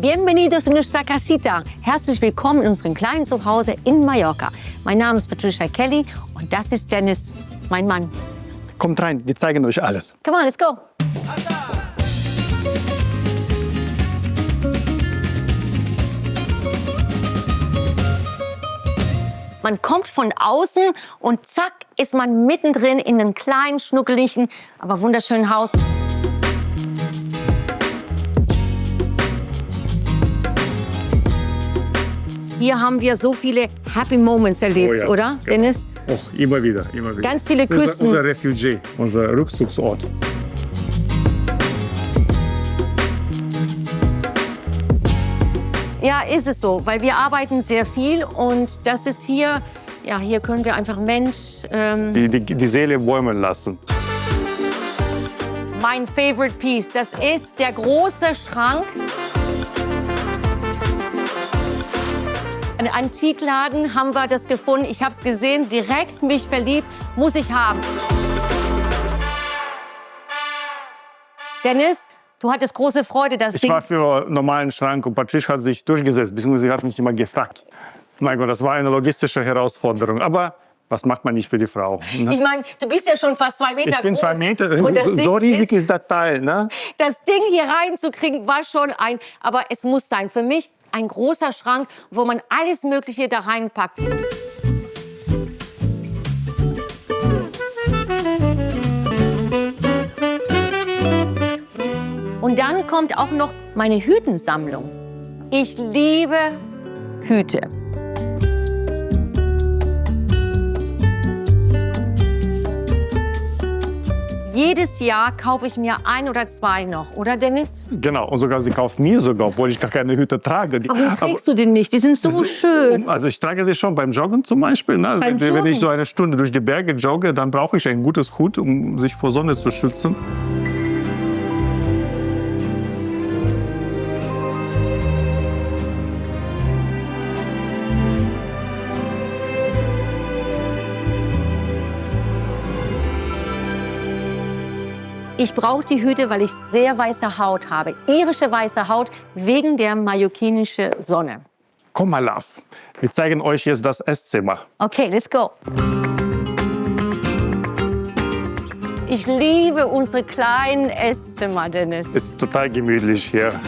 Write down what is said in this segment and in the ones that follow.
Bienvenidos a nuestra casita. Herzlich willkommen in unserem kleinen Zuhause in Mallorca. Mein Name ist Patricia Kelly und das ist Dennis, mein Mann. Kommt rein, wir zeigen euch alles. Come on, let's go. Man kommt von außen und zack ist man mittendrin in einem kleinen, schnuckeligen, aber wunderschönen Haus. Hier haben wir so viele Happy Moments erlebt, oder, Dennis? Och, immer wieder, immer wieder. Ganz viele Küsten. Unser Refugee, unser Rückzugsort. Ja, ist es so, weil wir arbeiten sehr viel und das ist hier, ja, hier können wir einfach Die Seele bäumen lassen. Mein Favorite Piece, das ist der große Schrank. Ein Antikladen haben wir das gefunden. Ich habe es gesehen, direkt mich verliebt, muss ich haben. Dennis, du hattest große Freude, das Ich Ding. war für einen normalen Schrank und Patricia hat sich durchgesetzt, beziehungsweise sie hat mich immer gefragt. Mein Gott, das war eine logistische Herausforderung. Aber was macht man nicht für die Frau? Ne? Ich meine, du bist ja schon fast 2 Meter groß. Ich bin 2 Meter, Und das so Ding riesig ist das Teil. Ne? Das Ding hier reinzukriegen, war schon aber es muss sein. Für mich ein großer Schrank, wo man alles Mögliche da reinpackt. Und dann kommt auch noch meine Hütensammlung. Ich liebe Hüte. Jedes Jahr kaufe ich mir 1 oder 2 noch, oder Dennis? Genau, und sogar sie kauft mir sogar, obwohl ich gar keine Hüte trage. Warum trägst du den nicht? Die sind so schön. Also ich trage sie schon beim Joggen zum Beispiel. Ne? Wenn ich so eine Stunde durch die Berge jogge, dann brauche ich ein gutes Hut, um sich vor Sonne zu schützen. Ich brauche die Hüte, weil ich sehr weiße Haut habe. Irische weiße Haut wegen der mallorquinischen Sonne. Komm mal, Love. Wir zeigen euch jetzt das Esszimmer. Okay, let's go. Ich liebe unsere kleinen Esszimmer, Dennis. Ist total gemütlich hier.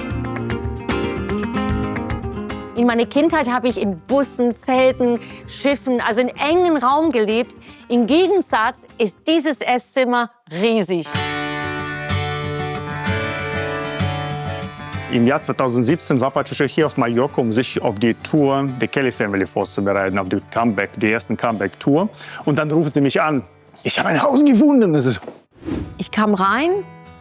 In meiner Kindheit habe ich in Bussen, Zelten, Schiffen, also in engen Raum gelebt. Im Gegensatz ist dieses Esszimmer riesig. Im Jahr 2017 war Patricia hier auf Mallorca, um sich auf die Tour der Kelly Family vorzubereiten, auf die ersten Comeback-Tour. Und dann ruft sie mich an. Ich habe ein Haus gefunden. Ich kam rein,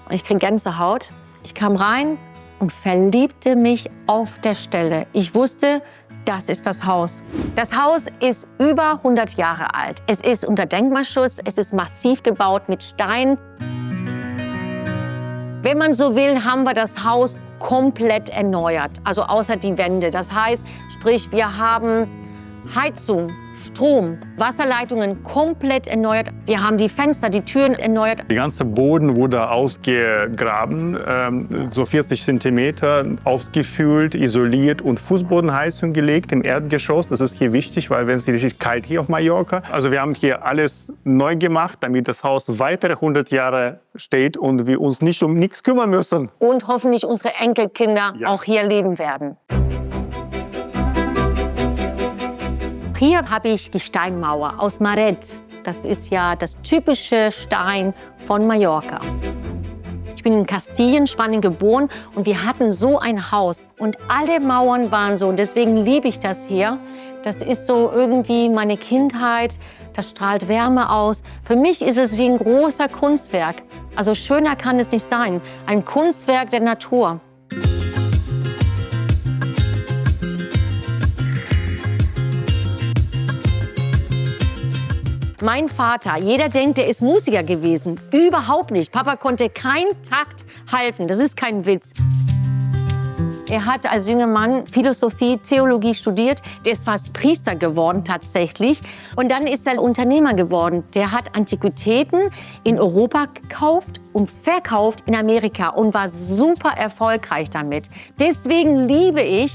ich kriege Gänsehaut. Ich kam rein und verliebte mich auf der Stelle. Ich wusste, das ist das Haus. Das Haus ist über 100 Jahre alt. Es ist unter Denkmalschutz, es ist massiv gebaut mit Stein. Wenn man so will, haben wir das Haus komplett erneuert, also außer die Wände. Das heißt, sprich, wir haben Heizung, Strom, Wasserleitungen komplett erneuert. Wir haben die Fenster, die Türen erneuert. Der ganze Boden wurde ausgegraben, so 40 Zentimeter ausgefüllt, isoliert und Fußbodenheizung gelegt im Erdgeschoss. Das ist hier wichtig, weil wenn es richtig kalt hier auf Mallorca. Also wir haben hier alles neu gemacht, damit das Haus weitere 100 Jahre steht und wir uns nicht um nichts kümmern müssen. Und hoffentlich unsere Enkelkinder auch hier leben werden. Hier habe ich die Steinmauer aus Maret. Das ist ja das typische Stein von Mallorca. Ich bin in Kastilien, Spanien geboren und wir hatten so ein Haus. Und alle Mauern waren so und deswegen liebe ich das hier. Das ist so irgendwie meine Kindheit, das strahlt Wärme aus. Für mich ist es wie ein großer Kunstwerk. Also schöner kann es nicht sein. Ein Kunstwerk der Natur. Mein Vater, jeder denkt, er ist Musiker gewesen. Überhaupt nicht. Papa konnte keinen Takt halten. Das ist kein Witz. Er hat als junger Mann Philosophie, Theologie studiert. Der ist fast Priester geworden tatsächlich. Und dann ist er Unternehmer geworden. Der hat Antiquitäten in Europa gekauft und verkauft in Amerika und war super erfolgreich damit. Deswegen liebe ich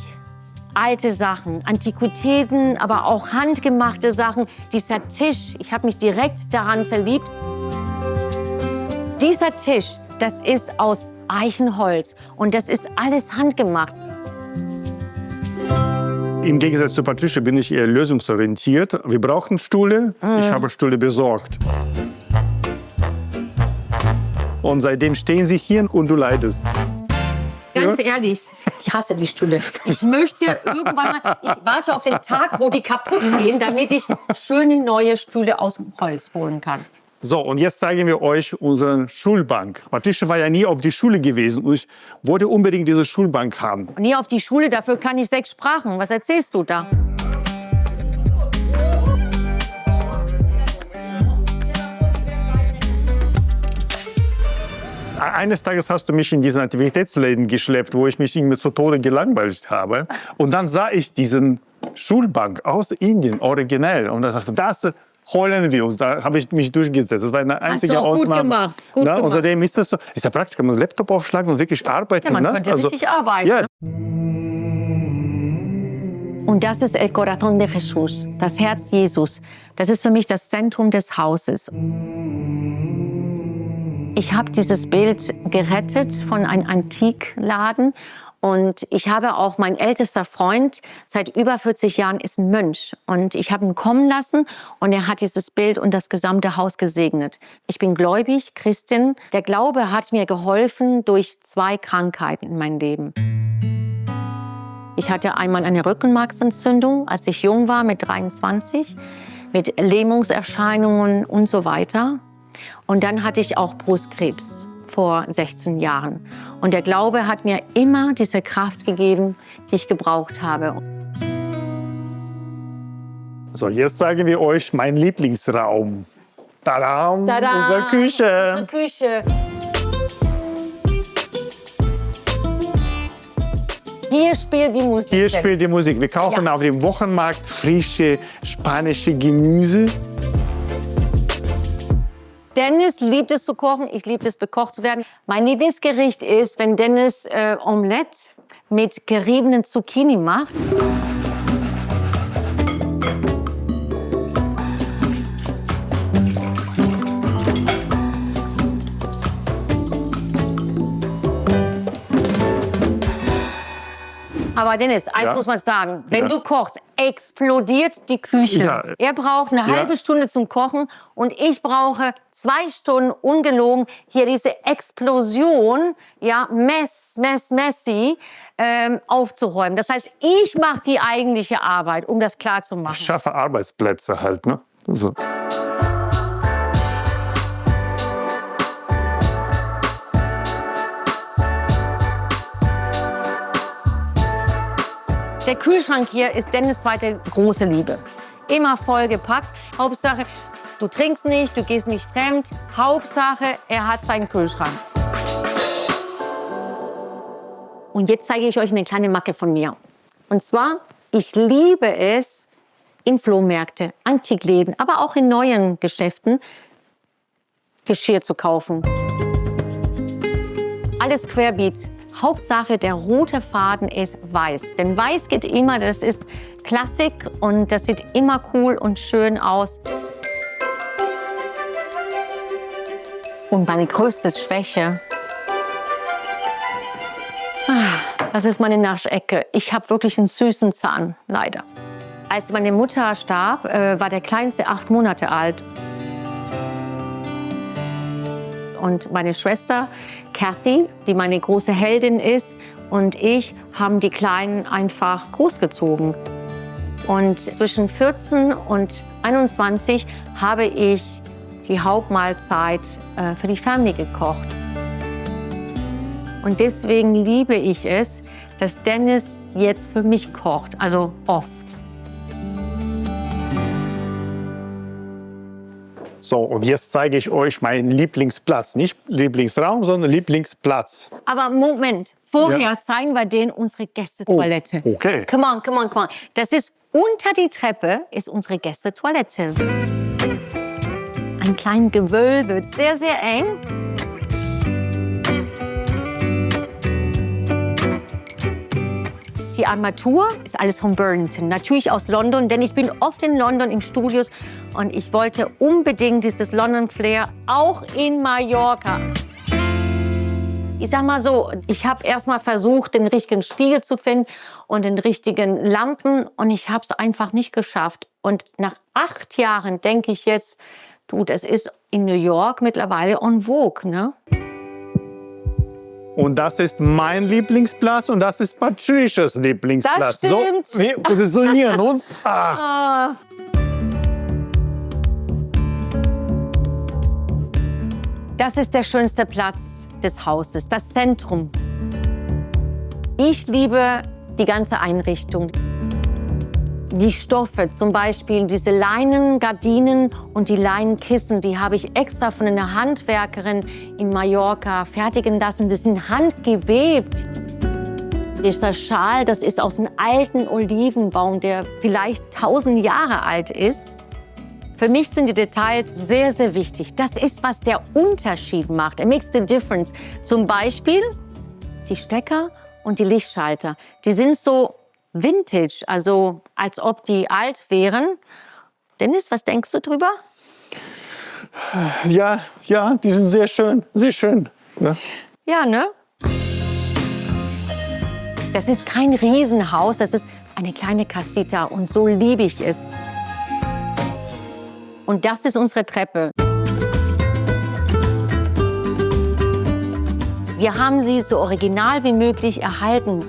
alte Sachen, Antiquitäten, aber auch handgemachte Sachen. Dieser Tisch, ich habe mich direkt daran verliebt. Dieser Tisch, das ist aus Eichenholz und das ist alles handgemacht. Im Gegensatz zu Patricia bin ich eher lösungsorientiert. Wir brauchen Stühle, ich habe Stühle besorgt. Und seitdem stehen sie hier und du leidest. Ganz ehrlich, ich hasse die Stühle. Ich möchte irgendwann mal, ich warte auf den Tag, wo die kaputt gehen, damit ich schöne neue Stühle aus Holz holen kann. So, und jetzt zeigen wir euch unsere Schulbank. Patricia war ja nie auf die Schule gewesen und ich wollte unbedingt diese Schulbank haben. Nie auf die Schule, dafür kann ich 6 Sprachen. Was erzählst du da? Eines Tages hast du mich in diesen Aktivitätsläden geschleppt, wo ich mich irgendwie zu Tode gelangweilt habe. Und dann sah ich diesen Schulbank aus Indien, originell. Und da sagte ich, das holen wir uns. Da habe ich mich durchgesetzt. Das war eine einzige Ausnahme. Gut gemacht. Gut gemacht. Außerdem ist das so, ist ja praktisch, kann man einen Laptop aufschlagen und wirklich arbeiten. Ja, man könnte richtig arbeiten. Ja. Und das ist El Corazón de Jesús, das Herz Jesus. Das ist für mich das Zentrum des Hauses. Ich habe dieses Bild gerettet von einem Antikladen. Und ich habe auch, mein ältester Freund, seit über 40 Jahren ist ein Mönch. Und ich habe ihn kommen lassen und er hat dieses Bild und das gesamte Haus gesegnet. Ich bin gläubig, Christin. Der Glaube hat mir geholfen durch 2 Krankheiten in meinem Leben. Ich hatte einmal eine Rückenmarksentzündung, als ich jung war, mit 23, mit Lähmungserscheinungen und so weiter. Und dann hatte ich auch Brustkrebs vor 16 Jahren. Und der Glaube hat mir immer diese Kraft gegeben, die ich gebraucht habe. So, jetzt zeigen wir euch meinen Lieblingsraum. Tadam, Tada, unsere Küche. unsere Küche. Hier spielt die Musik. Hier spielt die Musik. Wir kaufen auf dem Wochenmarkt frische spanische Gemüse. Dennis liebt es zu kochen, ich liebe es, bekocht zu werden. Mein Lieblingsgericht ist, wenn Dennis Omelette mit geriebenen Zucchini macht. Aber Dennis, eins muss man sagen, wenn du kochst, explodiert die Küche. Ja. Er braucht eine halbe Stunde zum Kochen und ich brauche 2 Stunden ungelogen, hier diese Explosion, messy, aufzuräumen. Das heißt, ich mache die eigentliche Arbeit, um das klar zu machen. Ich schaffe Arbeitsplätze halt, ne? So. Der Kühlschrank hier ist Dennis' zweite große Liebe. Immer vollgepackt. Hauptsache, du trinkst nicht, du gehst nicht fremd. Hauptsache, er hat seinen Kühlschrank. Und jetzt zeige ich euch eine kleine Macke von mir. Und zwar, ich liebe es, in Flohmärkte, Antikläden, aber auch in neuen Geschäften Geschirr zu kaufen. Alles querbeet. Hauptsache, der rote Faden ist weiß. Denn weiß geht immer, das ist Klassik und das sieht immer cool und schön aus. Und meine größte Schwäche, das ist meine Naschecke. Ich habe wirklich einen süßen Zahn, leider. Als meine Mutter starb, war der Kleinste 8 Monate alt. Und meine Schwester Kathy, die meine große Heldin ist, und ich haben die Kleinen einfach großgezogen. Und zwischen 14 und 21 habe ich die Hauptmahlzeit für die Familie gekocht. Und deswegen liebe ich es, dass Dennis jetzt für mich kocht, also oft. So, und jetzt zeige ich euch meinen Lieblingsplatz. Nicht Lieblingsraum, sondern Lieblingsplatz. Aber Moment, vorher zeigen wir denen unsere Gästetoilette. Oh, okay. Come on, come on, come on. Das ist unter die Treppe, ist unsere Gästetoilette. Ein kleines Gewölbe, sehr, sehr eng. Die Armatur ist alles von Burlington, natürlich aus London, denn ich bin oft in London im Studios und ich wollte unbedingt dieses London Flair auch in Mallorca. Ich sag mal so, ich habe erst mal versucht, den richtigen Spiegel zu finden und den richtigen Lampen und ich habe es einfach nicht geschafft. Und nach 8 Jahren denke ich jetzt, du, das ist in New York mittlerweile en vogue, ne? Und das ist mein Lieblingsplatz und das ist Patricias Lieblingsplatz. Das stimmt. So, wir positionieren uns. Das ist der schönste Platz des Hauses, das Zentrum. Ich liebe die ganze Einrichtung. Die Stoffe, zum Beispiel diese Leinengardinen und die Leinenkissen, die habe ich extra von einer Handwerkerin in Mallorca fertigen lassen. Die sind handgewebt. Dieser Schal, das ist aus einem alten Olivenbaum, der vielleicht 1000 Jahre alt ist. Für mich sind die Details sehr, sehr wichtig. Das ist, was der Unterschied macht. It makes the difference. Zum Beispiel die Stecker und die Lichtschalter. Die sind so vintage, also als ob die alt wären. Dennis, was denkst du drüber? Ja, die sind sehr schön, sehr schön. Ja, Ja, ne? Das ist kein Riesenhaus, das ist eine kleine Casita und so liebe ich es. Und das ist unsere Treppe. Wir haben sie so original wie möglich erhalten.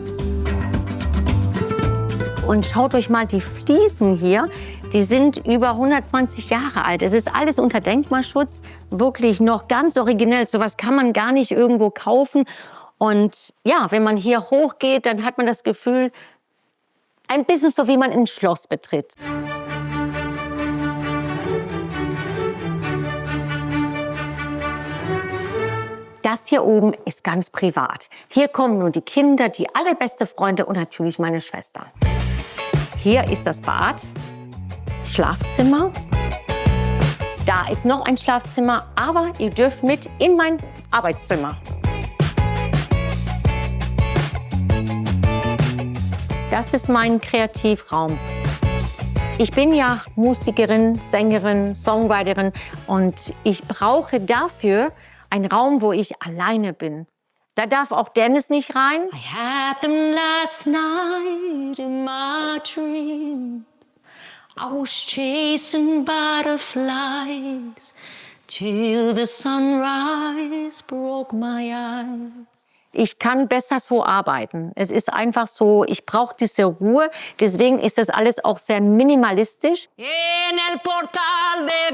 Und schaut euch mal die Fliesen hier, die sind über 120 Jahre alt. Es ist alles unter Denkmalschutz, wirklich noch ganz originell. Sowas kann man gar nicht irgendwo kaufen. Und ja, wenn man hier hochgeht, dann hat man das Gefühl, ein bisschen so, wie man ein Schloss betritt. Das hier oben ist ganz privat. Hier kommen nur die Kinder, die allerbeste Freunde und natürlich meine Schwester. Hier ist das Bad, Schlafzimmer. Da ist noch ein Schlafzimmer, aber ihr dürft mit in mein Arbeitszimmer. Das ist mein Kreativraum. Ich bin ja Musikerin, Sängerin, Songwriterin und ich brauche dafür einen Raum, wo ich alleine bin. Da darf auch Dennis nicht rein. I had them last night in my dreams. I was chasing butterflies till the sunrise broke my eyes. Ich kann besser so arbeiten. Es ist einfach so, ich brauche diese Ruhe. Deswegen ist das alles auch sehr minimalistisch. En el portal de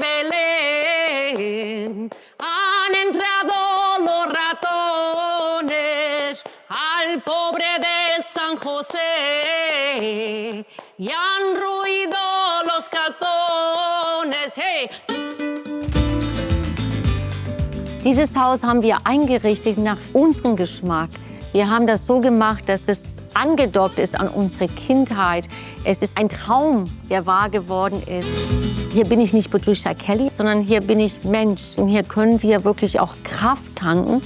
Belén han entrado los ratones al pobre de San José y han ruido los cartones. Hey! Dieses Haus haben wir eingerichtet nach unserem Geschmack. Wir haben das so gemacht, dass es angedockt ist an unsere Kindheit. Es ist ein Traum, der wahr geworden ist. Hier bin ich nicht Patricia Kelly, sondern hier bin ich Mensch. Und hier können wir wirklich auch Kraft tanken.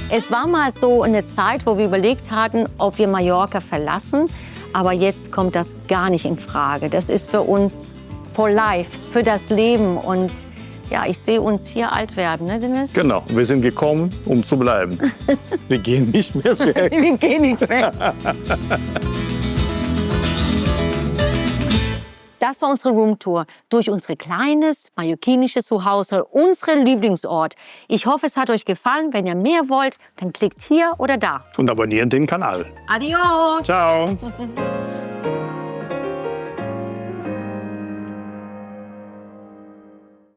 Es war mal so eine Zeit, wo wir überlegt hatten, ob wir Mallorca verlassen. Aber jetzt kommt das gar nicht in Frage. Das ist für uns for life, für das Leben. Und ja, ich sehe uns hier alt werden, ne, Dennis? genau. Wir sind gekommen, um zu bleiben. Wir gehen nicht mehr weg. Wir gehen nicht weg. Das war unsere Roomtour durch unser kleines mallorquinisches Zuhause, unseren Lieblingsort. Ich hoffe, es hat euch gefallen. Wenn ihr mehr wollt, dann klickt hier oder da. Und abonniert den Kanal. Adios! Ciao.